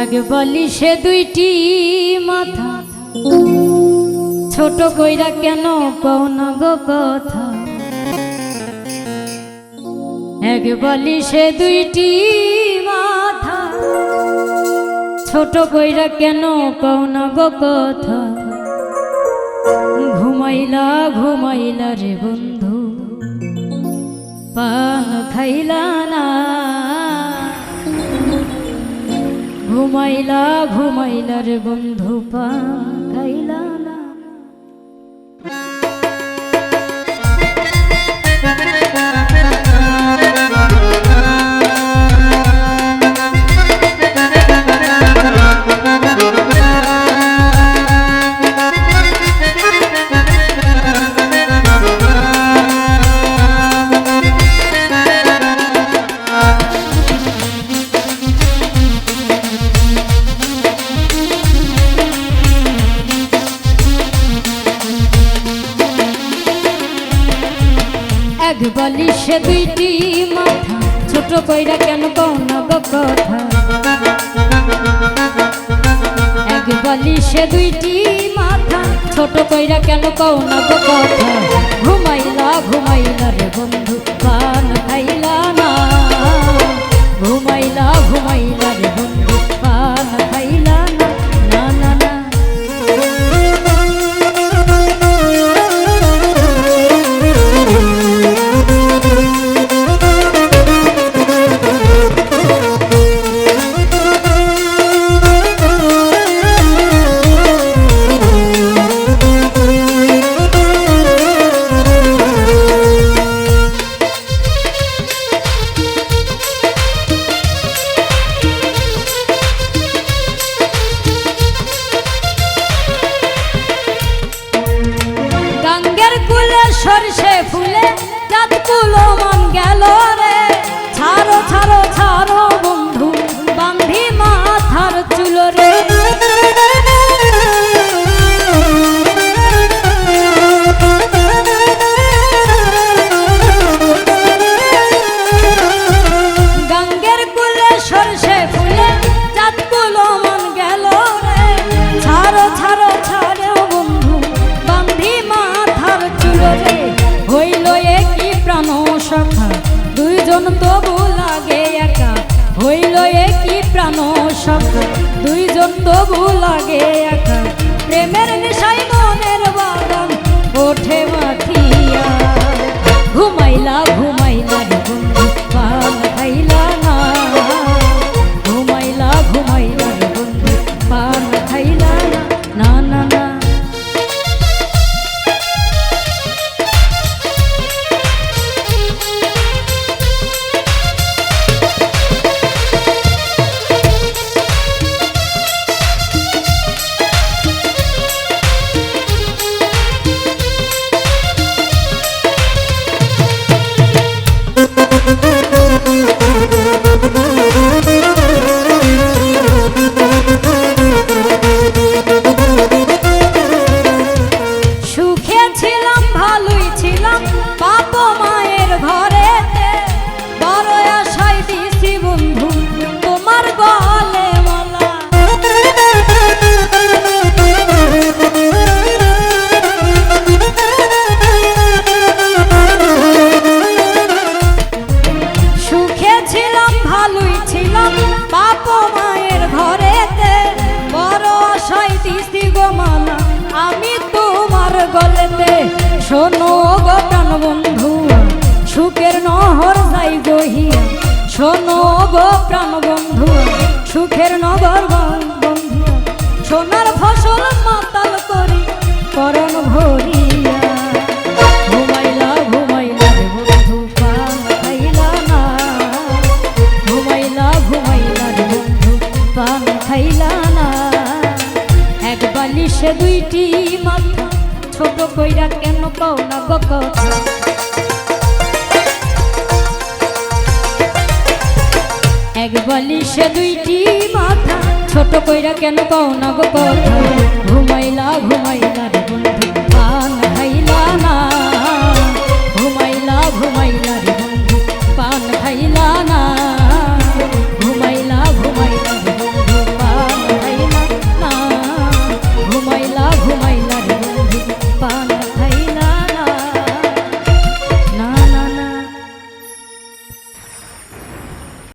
এক বালিশে দুইটি মাথা, ছোট কইরা কেন কও না গো কথা। এক বালিশে দুইটি মাথা, ছোট কইরা কেন কও না গো কথা। ঘুমাইলা ঘুমাইলা রে বন্ধু, পান খাইলা না। ঘুমাইলা ঘুমাইলা রে বন্ধু, পান খাইলা না। এক বালিশে দুইটি মাথা, ছোট কইরা কেন কও না গো কথা। এক বালিশে দুইটি মাথা, ছোট কইরা কেন কও না গো কথা। ঘুমাইলা ঘুমাইলা রে বন্ধু, পান খাইলা না। ঘুমাইলা ঘুমাইলা রে বন্ধু, পান খাইলা না। না না না সরষে ফুলে চাঁদ কুলো মন গেল রে। ছাড়ো ছাড়ো ছাড়ো বন্ধু, বান্ধি মাথার চুল রে। গঙ্গের কুলে সরষে ফুলে চাঁদ কুলো মন গেল রে। ছাড়ো ছাড়ো ছাড়ো বন্ধু, বান্ধি মাথার চুল রে। হইল একই প্রাণ সখা, দুইজন তবু লাগে একা। হইল একই প্রাণ সখা, দুইজন তবু লাগে একা। প্রেমের নেশায় মনের বাগান ওঠে মাথিয়া। ঘুমাইলা ঘুমাইলা রে বন্ধু, পান খাইলা না। ঘুমাইলা ঘুমাইলা রে বন্ধু, পান খাইলা না। না না না আমি তোমার গলেতে। শোনো গো প্রাণ বন্ধু, সুখের নহর যাই গহিয়া। শোনো গো প্রাণ বন্ধু, সুখের নগর বন্ধু। সোনার ফসল মাতাল করি করণ ভরিয়া। ঘুমাইলা ঘুমাইলা রে বন্ধু, পান খাইলা না। ঘুমাইলা ঘুমাইলা রে বন্ধু, পান খাইলা না। এক বালিশে দুইটি মাথা, ছোট কইরা কেন কও না গো কথা। এক বালিশে দুইটি মাথা, ছোট কইরা কেন কও না গো কথা। ঘুমাইলা ঘুমাইলা